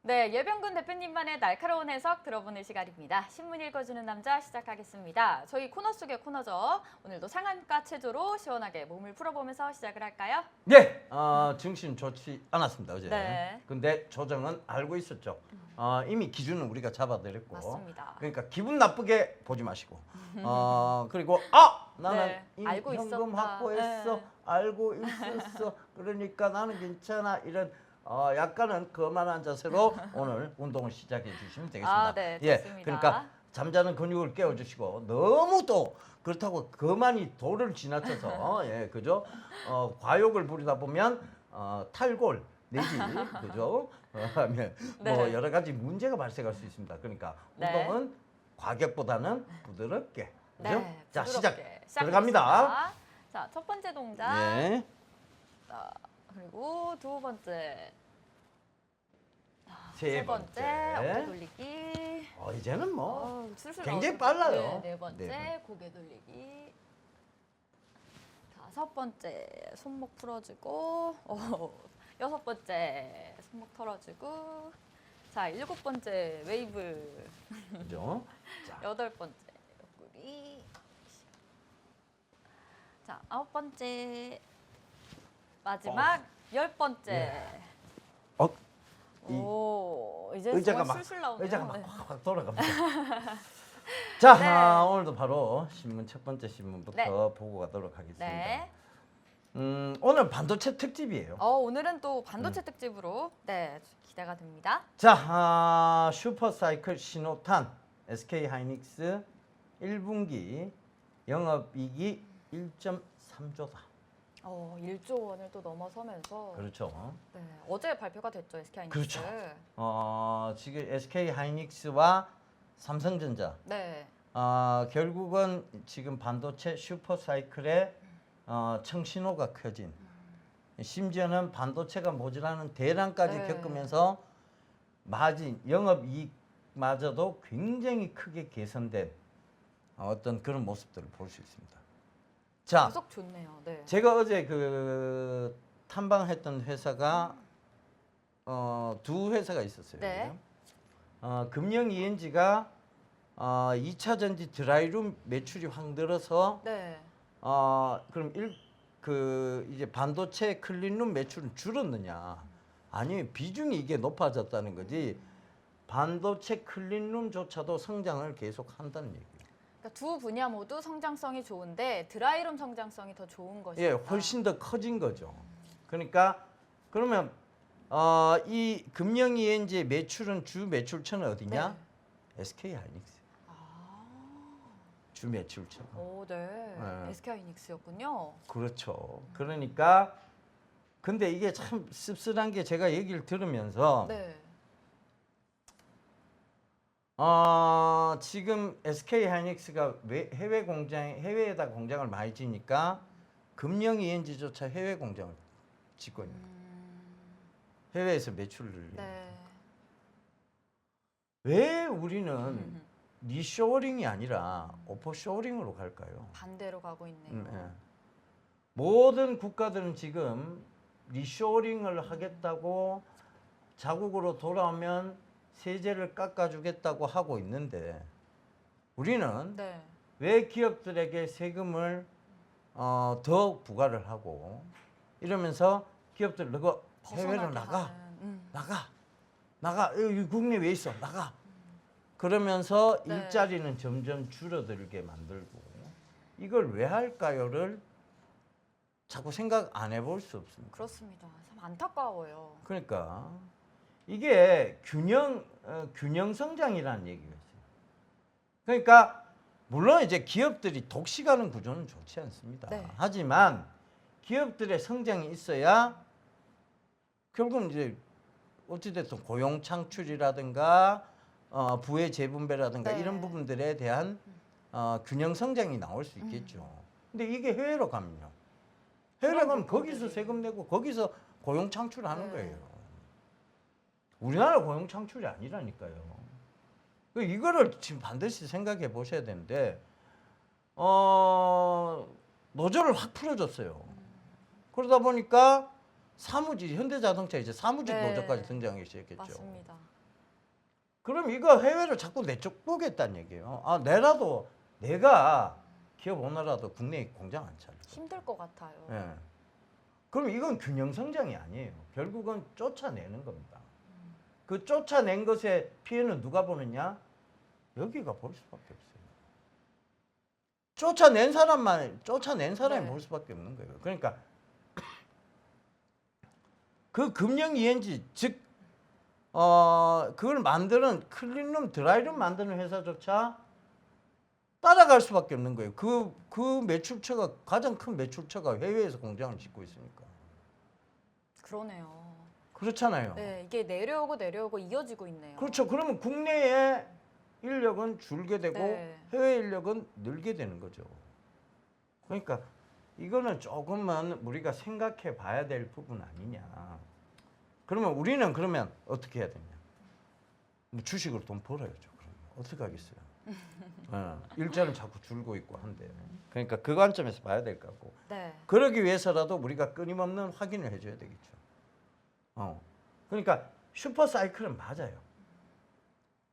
네, 예병근 대표님만의 날카로운 해석 들어보는 시간입니다. 신문 읽어주는 남자 시작하겠습니다. 저희 코너 속의 코너죠. 오늘도 상한가 체조로 시원하게 몸을 풀어보면서 시작을 할까요? 네, 증신 좋지 않았습니다 어제. 네. 근데 조정은 알고 있었죠. 이미 기준은 우리가 잡아드렸고. 맞습니다. 그러니까 기분 나쁘게 보지 마시고. 그리고 나는 네, 이미 알고 현금 있었다. 확보했어, 네. 알고 있었어. 그러니까 나는 괜찮아. 이런 약간은 거만한 자세로 오늘 운동을 시작해 주시면 되겠습니다. 네, 예, 좋습니다. 그러니까 잠자는 근육을 깨워주시고 너무 또 그렇다고 거만이 도를 지나쳐서 예, 그죠? 과욕을 부리다 보면 탈골 내지 그죠? 하면 뭐 네. 여러 가지 문제가 발생할 수 있습니다. 그러니까 네. 운동은 과격보다는 부드럽게 그죠? 네, 자, 부드럽게 들어갑니다. 시작하겠습니다. 자, 첫 번째 동작. 예. 자, 그리고 두 번째. 세 번째, 어깨 번째. 돌리기. 이제는 뭐 술술 굉장히 나오죠. 빨라요. 네, 네 번째, 네 고개 돌리기. 다섯 번째, 손목 풀어주고. 여섯 번째, 손목 털어주고. 자, 일곱 번째, 웨이브. 그죠? 자, 여덟 번째, 옆구리. 자, 아홉 번째. 마지막 열 번째. 어, 이제 의자가 정말 막 술술 나오네요. 의자가 막 네. 확 돌아갑니다. 자, 네. 오늘도 바로 신문 첫 번째 신문부터 네. 보고 가도록 하겠습니다. 네. 오늘 반도체 특집이에요. 오늘은 또 반도체 특집으로 네, 기대가 됩니다. 자, 슈퍼사이클 신호탄 SK 하이닉스 1분기 영업이익이 1.3조다. 1조 원을 또 넘어서면서 그렇죠. 네, 어제 발표가 됐죠, SK 하이닉스. 그렇죠. 지금 SK 하이닉스와 삼성전자 네. 결국은 지금 반도체 슈퍼사이클의 청신호가 켜진 심지어는 반도체가 모자라는 대란까지 네. 겪으면서 마진 영업이익마저도 굉장히 크게 개선된 어떤 그런 모습들을 볼 수 있습니다. 자, 계속 좋네요. 네. 제가 어제 그 탐방했던 회사가 두 회사가 있었어요. 네. 금영 ENG가 2차 전지 드라이룸 매출이 확 늘어서 네. 그럼 이제 반도체 클린룸 매출은 줄었느냐? 아니, 비중이 이게 높아졌다는 거지. 반도체 클린룸조차도 성장을 계속 한다는 얘기예요. 그러니까 두 분야 모두 성장성이 좋은데 드라이룸 성장성이 더 좋은 것이다. 예, 훨씬 더 커진 거죠. 그러니까 그러면 이 금영 ENG의 매출은 주 매출처는 어디냐? 네. SK 하이닉스. 주 매출처. 네. SK 하이닉스였군요. 그렇죠. 그러니까 근데 이게 참 씁쓸한 게 제가 얘기를 들으면서 네. 지금 SK 하이닉스가 해외에다 공장을 많이 지니까 금영 ENG조차 해외 공장을 짓고 있는 거예요. 해외에서 매출을 늘리는 거예요. 네. 왜 우리는 리쇼어링이 아니라 오퍼쇼어링으로 갈까요? 반대로 가고 있네요. 예. 모든 국가들은 지금 리쇼어링을 하겠다고 자국으로 돌아오면 세제를 깎아주겠다고 하고 있는데 우리는 네. 왜 기업들에게 세금을 더 부과를 하고 이러면서 기업들 너가 해외로 나가 나가 여기 국내 왜 있어 나가 그러면서 네. 일자리는 점점 줄어들게 만들고 이걸 왜 할까요를 자꾸 생각 안 해볼 수 없습니다. 그렇습니다. 참 안타까워요. 그러니까 이게 균형 성장이라는 얘기였어요. 그러니까 물론 이제 기업들이 독식하는 구조는 좋지 않습니다. 네. 하지만 기업들의 성장이 있어야 결국은 이제 어찌됐든 고용 창출이라든가 부의 재분배라든가 네. 이런 부분들에 대한 균형 성장이 나올 수 있겠죠. 근데 이게 해외로 가면요. 해외로 그런 가면 거기서 부분들이. 세금 내고 거기서 고용 창출하는 네. 거예요. 우리나라 고용 창출이 아니라니까요. 이거를 지금 반드시 생각해 보셔야 되는데 노조를 확 풀어줬어요. 그러다 보니까 사무직 현대자동차 이제 사무직 네. 노조까지 등장하기 시작했죠. 맞습니다. 그럼 이거 해외로 자꾸 내쫓보겠다는 얘기예요. 아, 내가 기업 오너라도 국내에 공장 안 차려. 힘들 것 같아요. 예. 그럼 이건 균형 성장이 아니에요. 결국은 쫓아내는 겁니다. 그 쫓아낸 것의 피해는 누가 보느냐? 여기가 볼 수밖에 없어요. 쫓아낸 사람이 네. 볼 수밖에 없는 거예요. 그러니까 그 금융 ENG 즉 그걸 만드는 클린룸, 드라이룸 만드는 회사조차 따라갈 수밖에 없는 거예요. 그 매출처가 가장 큰 매출처가 해외에서 공장을 짓고 있으니까. 그러네요. 그렇잖아요. 네, 이게 내려오고 이어지고 있네요. 그렇죠. 그러면 국내의 인력은 줄게 되고 네. 해외 인력은 늘게 되는 거죠. 그러니까 이거는 조금만 우리가 생각해 봐야 될 부분 아니냐. 그러면 우리는 그러면 어떻게 해야 되냐? 뭐 주식으로 돈 벌어야죠. 그러면 어떻게 하겠어요? 일자는 자꾸 줄고 있고 한데. 그러니까 그 관점에서 봐야 될 거고. 네. 그러기 위해서라도 우리가 끊임없는 확인을 해줘야 되겠죠. 그러니까 슈퍼 사이클은 맞아요.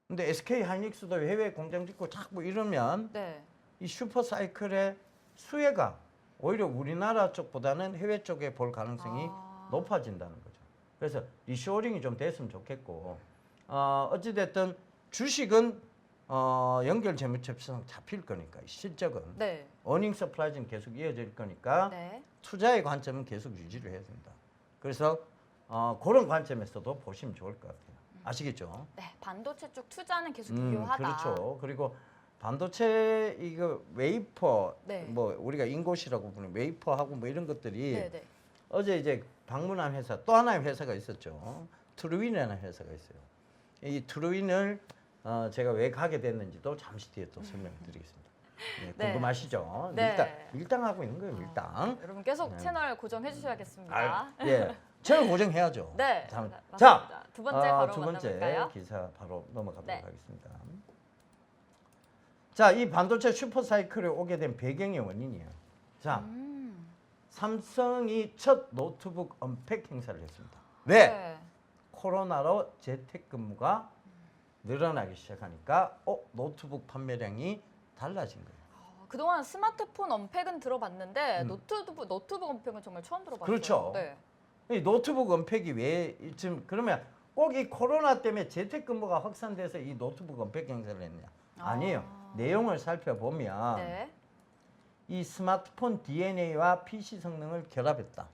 근데 SK 하이닉스도 해외 공장 짓고 자꾸 이러면 네. 이 슈퍼 사이클의 수혜가 오히려 우리나라 쪽보다는 해외 쪽에 볼 가능성이 높아진다는 거죠. 그래서 리쇼어링이 좀 됐으면 좋겠고 어찌됐든 주식은 연결 재무제표상 잡힐 거니까 실적은 네. 어닝 서프라이즈는 계속 이어질 거니까 네. 투자의 관점은 계속 유지를 해야 된다. 그래서 그런 관점에서도 보시면 좋을 것 같아요. 아시겠죠? 네. 반도체 쪽 투자는 계속 유효하다. 그렇죠. 그리고 반도체 이거 웨이퍼 네. 뭐 우리가 인고시라고 부르는 웨이퍼하고 뭐 이런 것들이 네, 네. 어제 이제 방문한 회사 또 하나의 회사가 있었죠. 트루윈이라는 회사가 있어요. 이 트루윈을 제가 왜 가게 됐는지도 잠시 뒤에 또 설명드리겠습니다. 네, 네. 궁금하시죠? 네. 밀당하고 있는 거예요, 밀당. 여러분 계속 네. 채널 고정해 주셔야겠습니다. 예, 채널 고정해야죠. 네. 자, 맞습니다. 두 번째 바로 두 번째 만나볼까요? 기사 바로 넘어가도록 네. 하겠습니다. 자, 이 반도체 슈퍼 사이클에 오게 된 배경의 원인이에요. 자, 삼성이 첫 노트북 언팩 행사를 했습니다. 왜? 네. 코로나로 재택근무가 늘어나기 시작하니까 노트북 판매량이 달라진 거예요. 그동안 스마트폰 언팩은 들어봤는데 노트북 언팩은 정말 처음 들어봤어요. 그렇죠. 네. 이 노트북 언팩이 왜 지금 그러면 꼭 이 코로나 때문에 재택근무가 확산돼서 이 노트북 언팩 행사를 했냐? 아니에요. 내용을 살펴보면 네. 이 스마트폰 DNA와 PC 성능을 결합했다.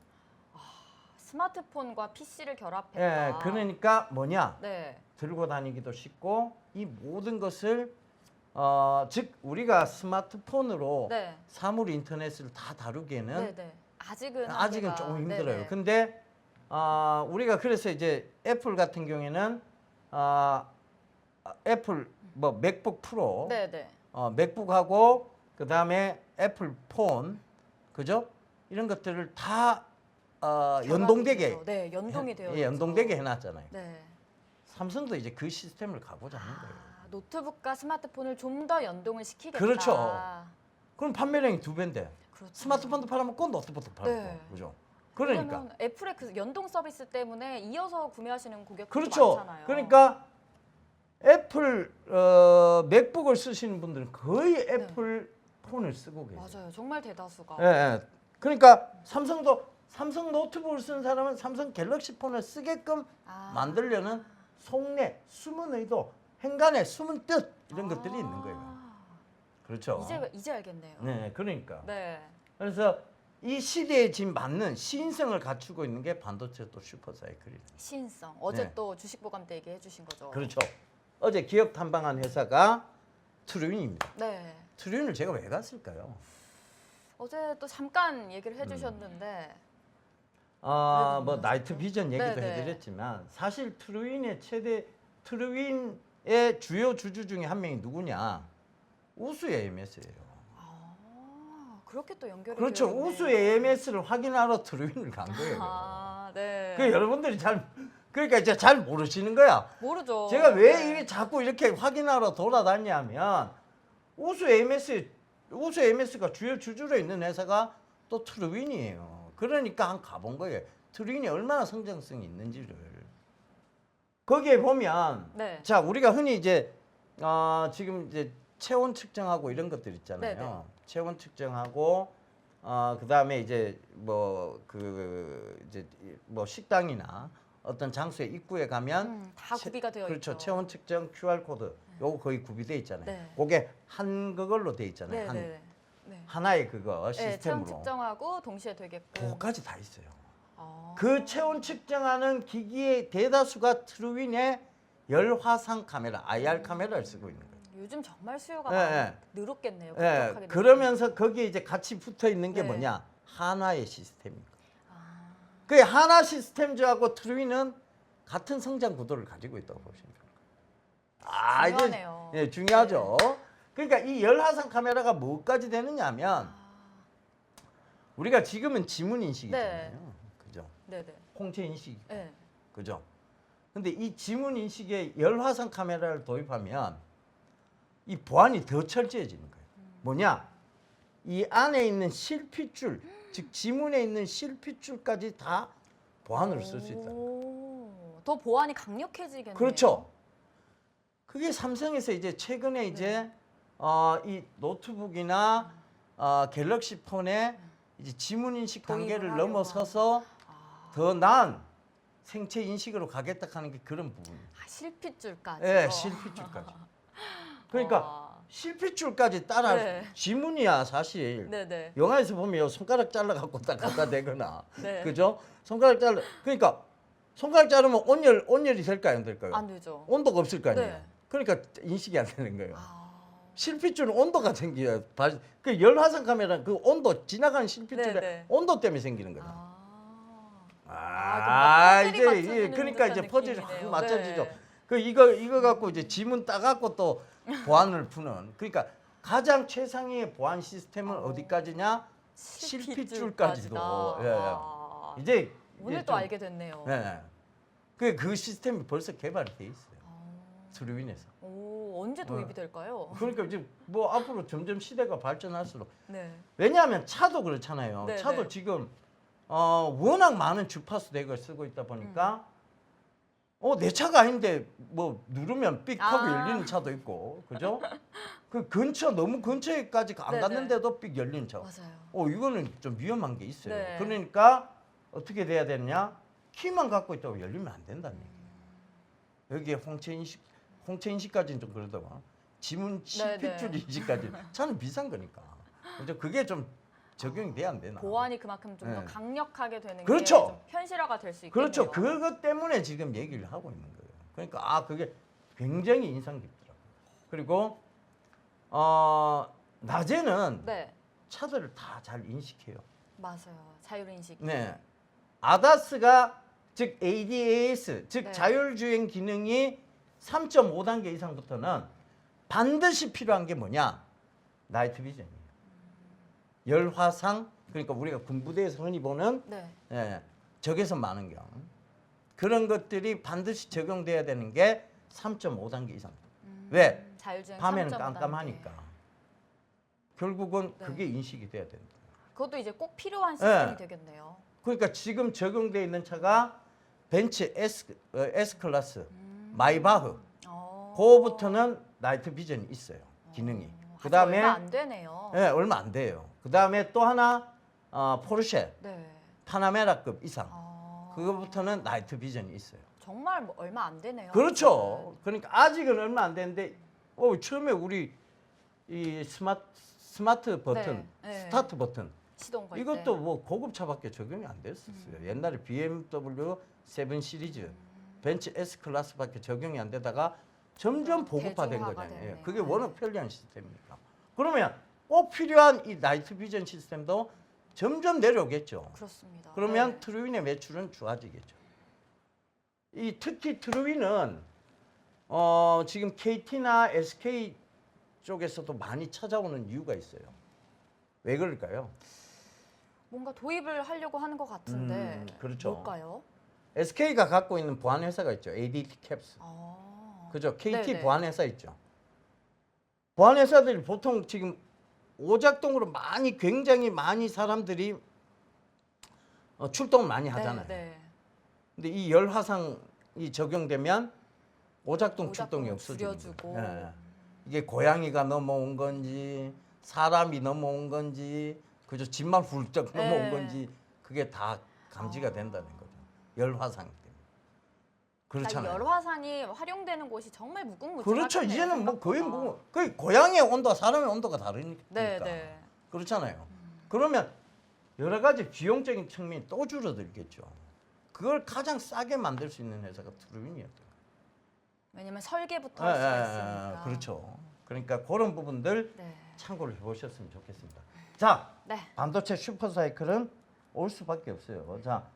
스마트폰과 PC를 결합했다. 예, 그러니까 뭐냐? 네. 들고 다니기도 쉽고 이 모든 것을 즉 우리가 스마트폰으로 네. 사물 인터넷을 다 다루기에는 네, 네. 아직은 아직은 한계가- 조금 힘들어요. 네네. 근데 우리가 그래서 이제 애플 같은 경우에는 애플 뭐 맥북 프로, 네, 네. 맥북하고 그 다음에 애플 폰, 그죠? 이런 것들을 다 연동되게, 결합이 돼요. 네, 연동이 되어 예, 연동되게 해놨잖아요. 네. 삼성도 이제 그 시스템을 가보자 하는 거예요. 노트북과 스마트폰을 좀 더 연동을 시키겠다. 그렇죠. 그럼 판매량이 2배인데 그렇죠. 스마트폰도 팔면 꼭 노트북도 팔고, 네. 그죠? 그러니까. 그러면 애플의 그 연동 서비스 때문에 이어서 구매하시는 고객들도 그렇죠. 많잖아요. 그러니까 애플 맥북을 쓰시는 분들은 거의 애플 폰을 쓰고 계세요. 맞아요. 정말 대다수가. 예, 예. 그러니까 삼성 노트북을 쓰는 사람은 삼성 갤럭시 폰을 쓰게끔 만들려는 속내, 숨은 의도, 행간의 숨은 뜻 이런 것들이 있는 거예요. 그렇죠. 이제 알겠네요. 네, 그러니까. 네. 그래서 이 시대에 지금 맞는 시인성을 갖추고 있는 게 반도체 또 슈퍼 사이클이에요. 시인성. 어제 네. 또 주식 보감 때 얘기해 주신 거죠. 그렇죠. 어제 기업 탐방한 회사가 트루윈입니다. 네. 트루윈을 제가 왜 갔을까요? 어제 또 잠깐 얘기를 해 주셨는데 뭐 나이트 비전 얘기도 네네. 해드렸지만 사실 트루윈의 주요 주주 중에 한 명이 누구냐? 우수 AMS예요. 그렇게 또 연결이 그렇죠. 되어 있네요. 우수 AMS를 확인하러 트루윈을 간 거예요. 네. 그 여러분들이 그러니까 이제 잘 모르시는 거야. 모르죠. 제가 왜 네. 이게 자꾸 이렇게 확인하러 돌아다니냐면 우수 AMS가 주요 주주로 있는 회사가 또 트루윈이에요. 그러니까 한 가본 거예요. 트루윈이 얼마나 성장성이 있는지를. 거기에 보면 네. 자 우리가 흔히 이제 지금 이제 체온 측정하고 이런 것들 있잖아요. 네네. 체온 측정하고 그다음에 이제 이제 뭐 식당이나 어떤 장소에 입구에 가면 다 구비가 되어 그렇죠. 있죠. 체온 측정 QR 코드 요거 거의 구비돼 있잖아요. 네. 그게 한 그걸로 돼 있잖아요. 한 네네. 네. 하나의 그거 네, 체온 시스템으로 측정하고 동시에 되게끔. 그거까지 다 있어요. 아. 그 체온 측정하는 기기의 대다수가 트루윈의 열화상 카메라, IR 카메라를 쓰고 있는 거예요. 요즘 정말 수요가 예, 많이 예. 늘었겠네요. 예, 급격하게 그러면서 거기에 이제 같이 붙어 있는 게 네. 뭐냐? 한화의 시스템입니다. 아, 그 한화 시스템즈하고 트루윈은 같은 성장 구도를 가지고 있다고 보시면 됩니다. 중요하네요. 이제 중요하죠. 그러니까 이 열화상 카메라가 뭐까지 되느냐면 우리가 지금은 지문 인식이잖아요. 그죠? 네네. 홍채 인식. 네. 그죠? 근데 이 지문 인식에 열화상 카메라를 도입하면 이 보안이 더 철저해지는 거예요. 뭐냐? 이 안에 있는 실핏줄, 즉 지문에 있는 실핏줄까지 다 보안으로 쓸 수 있다. 더 보안이 강력해지겠네요. 그렇죠. 그게 삼성에서 이제 최근에 이제 이 노트북이나 갤럭시 폰에 이제 지문 인식 단계를 도입을 넘어서서 더 나은 생체 인식으로 가겠다 하는 게 그런 부분이에요. 실핏줄까지. 예, 실핏줄까지. 그러니까 실핏줄까지 따라 네. 지문이야 사실. 네네. 영화에서 보면 손가락 잘라 갖고 딱 갖다 대거나, 네. 그죠? 손가락 잘라. 그러니까 손가락 자르면 온열이 될까요, 안 될까요? 안 되죠. 온도가 없을 거 아니에요. 네. 그러니까 인식이 안 되는 거예요. 아, 실핏줄은 온도가 생겨요. 그 열화상 카메라는 그 온도 지나가는 실핏줄의 네네. 온도 때문에 생기는 거죠. 퍼즐이 이제 맞춰지는 그러니까 이제 듯한 퍼즐이 느낌이네요. 확 맞춰지죠. 네. 그 이거 갖고 이제 지문 따갖고 또 보안을 푸는. 그러니까 가장 최상위의 보안 시스템은 어디까지냐? 실핏줄까지도. 예. 아, 이제 오늘 또 알게 됐네요. 예. 그 시스템이 벌써 개발이 돼 있어요. 트루윈에서. 오, 언제 도입이 될까요? 그러니까 이제 뭐 앞으로 점점 시대가 발전할수록 네. 왜냐하면 차도 그렇잖아요. 네, 차도 네. 지금 워낙 많은 주파수 덱을 쓰고 있다 보니까 내 차가 아닌데 뭐 누르면 삑 하고 열리는 차도 있고, 그죠? 그 근처 너무 근처에까지 안 네, 갔는데도 삑 열리는 차. 맞아요. 이거는 좀 위험한 게 있어요. 네. 그러니까 어떻게 돼야 되느냐? 키만 갖고 있다고 열리면 안 된다는 얘기예요. 여기에 홍채 인식까지는 좀 그러다가 지문 실핏줄 인식까지 차는 비싼 거니까. 그죠? 그게 좀 적용이 돼야 안 되나? 보안이 그만큼 좀 더 네. 강력하게 되는 그렇죠. 게 좀 현실화가 될 수 있겠네요. 그렇죠. 그것 때문에 지금 얘기를 하고 있는 거예요. 그러니까 그게 굉장히 인상 깊더라고요. 그리고 낮에는 네, 차들을 다 잘 인식해요. 맞아요. 자율인식. 네. ADAS가 즉 ADAS 즉 네. 자율주행 기능이 3.5단계 이상부터는 반드시 필요한 게 뭐냐? 나이트 비전이에요. 열화상, 그러니까 우리가 군부대에서 흔히 보는 네. 적외선 망원경, 그런 것들이 반드시 적용돼야 되는 게 3.5단계 이상. 왜? 자율주행 밤에는 3.5 단계. 깜깜하니까. 결국은 네. 그게 인식이 돼야 된다. 그것도 이제 꼭 필요한 시스템이 네. 되겠네요. 그러니까 지금 적용돼 있는 차가 벤츠 S 클래스, 마이바흐. 그거부터는 나이트 비전이 있어요. 기능이. 그다음에 얼마 안 되네요. 네, 얼마 안 돼요. 그다음에 또 하나 포르쉐 네. 파나메라급 이상. 그거부터는 나이트 비전이 있어요. 정말 뭐 얼마 안 되네요. 그렇죠. 그러니까 아직은 얼마 안 되는데 처음에 우리 이 스마트 버튼, 네. 스타트 버튼 시동 걸 이것도 때. 뭐 고급차밖에 적용이 안 됐었어요. 옛날에 BMW 7 시리즈, 벤츠 S 클래스밖에 적용이 안 되다가 점점 보급화된 대중화가 거잖아요. 됐네요. 그게 워낙 편리한 시스템이니까. 그러면 꼭 필요한 이 나이트 비전 시스템도 점점 내려오겠죠. 그렇습니다. 그러면 네. 트루윈의 매출은 좋아지겠죠. 특히 트루윈은 지금 KT나 SK 쪽에서도 많이 찾아오는 이유가 있어요. 왜 그럴까요? 뭔가 도입을 하려고 하는 것 같은데 그렇죠. 뭘까요? SK가 갖고 있는 보안 회사가 있죠. ADT 캡스. 그죠? KT 네네. 보안 회사 있죠. 보안 회사들이 보통 지금 오작동으로 굉장히 많이 사람들이 출동을 많이 하잖아요. 네. 근데 이 열화상이 적용되면 오작동 출동이 오작동을 없어지는 줄여주고. 거예요. 예. 이게 고양이가 넘어온 건지 사람이 넘어온 건지 그저 집만 훌쩍 넘어온 네. 건지 그게 다 감지가 된다는 거죠. 열화상 때문에. 그렇잖아요. 열화상이 활용되는 곳이 정말 무궁무진하네요. 그렇죠. 이제는 뭐 거의 생각보다. 뭐 거의 고양이의 온도와 사람의 온도가 다르니까. 네, 네. 그렇잖아요. 그러면 여러 가지 비용적인 측면이 또 줄어들겠죠. 그걸 가장 싸게 만들 수 있는 회사가 트루윈이었던 거예요. 왜냐면 설계부터 할 수가 있으니까. 그렇죠. 그러니까 그런 부분들 네. 참고를 해보셨으면 좋겠습니다. 자, 네. 반도체 슈퍼사이클은 올 수밖에 없어요. 자,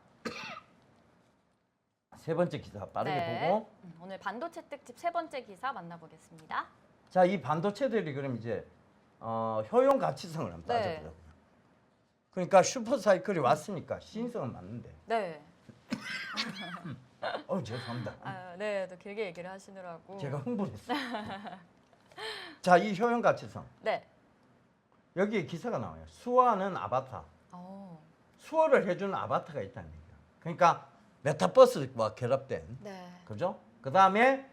세 번째 기사 빠르게 네. 보고. 오늘 반도체 특집 세 번째 기사 만나보겠습니다. 자, 이 반도체들이 그럼 이제 효용 가치성을 한번 네. 따져보자고요. 그러니까 슈퍼사이클이 왔으니까 시인성은 맞는데. 네. 죄송합니다. 네, 또 길게 얘기를 하시느라고. 제가 흥분했어요. 자, 이 효용 가치성. 네. 여기에 기사가 나와요. 수어하는 아바타. 어. 수어를 해주는 아바타가 있다는 얘기예요. 그러니까 메타버스와 결합된, 네. 그죠? 그 다음에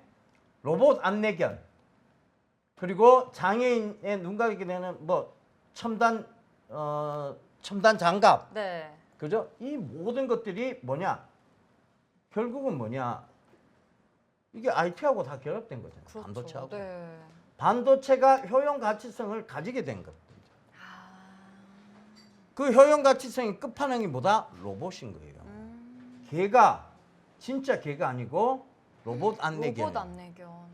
로봇 안내견, 그리고 장애인의 눈가게 되는 뭐 첨단 장갑, 네. 그죠? 이 모든 것들이 뭐냐? 결국은 뭐냐? 이게 IT하고 다 결합된 거잖아요. 그렇죠. 반도체하고. 네. 반도체가 효용 가치성을 가지게 된 것들이죠. 아. 그 효용 가치성의 끝판왕이 뭐다? 로봇인 거예요. 걔가 진짜 걔가 아니고 로봇 안내견. 로봇 안내견.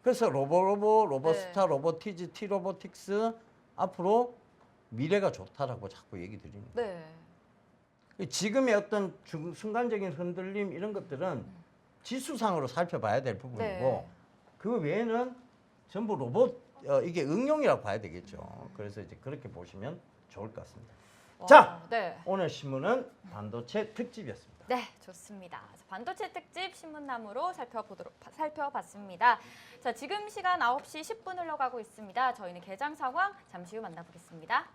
그래서 로봇스타, 네. 로보티즈, 티로보틱스 앞으로 미래가 좋다라고 자꾸 얘기 드리는 거예요. 네. 지금의 어떤 순간적인 흔들림 이런 것들은 지수상으로 살펴봐야 될 부분이고 네. 그 외에는 전부 로봇 이게 응용이라고 봐야 되겠죠. 그래서 이제 그렇게 보시면 좋을 것 같습니다. 와, 자, 네. 오늘 신문은 반도체 특집이었습니다. 네, 좋습니다. 반도체 특집 신문남으로 살펴봤습니다. 자, 지금 시간 9시 10분 흘러가고 있습니다. 저희는 개장 상황 잠시 후 만나보겠습니다.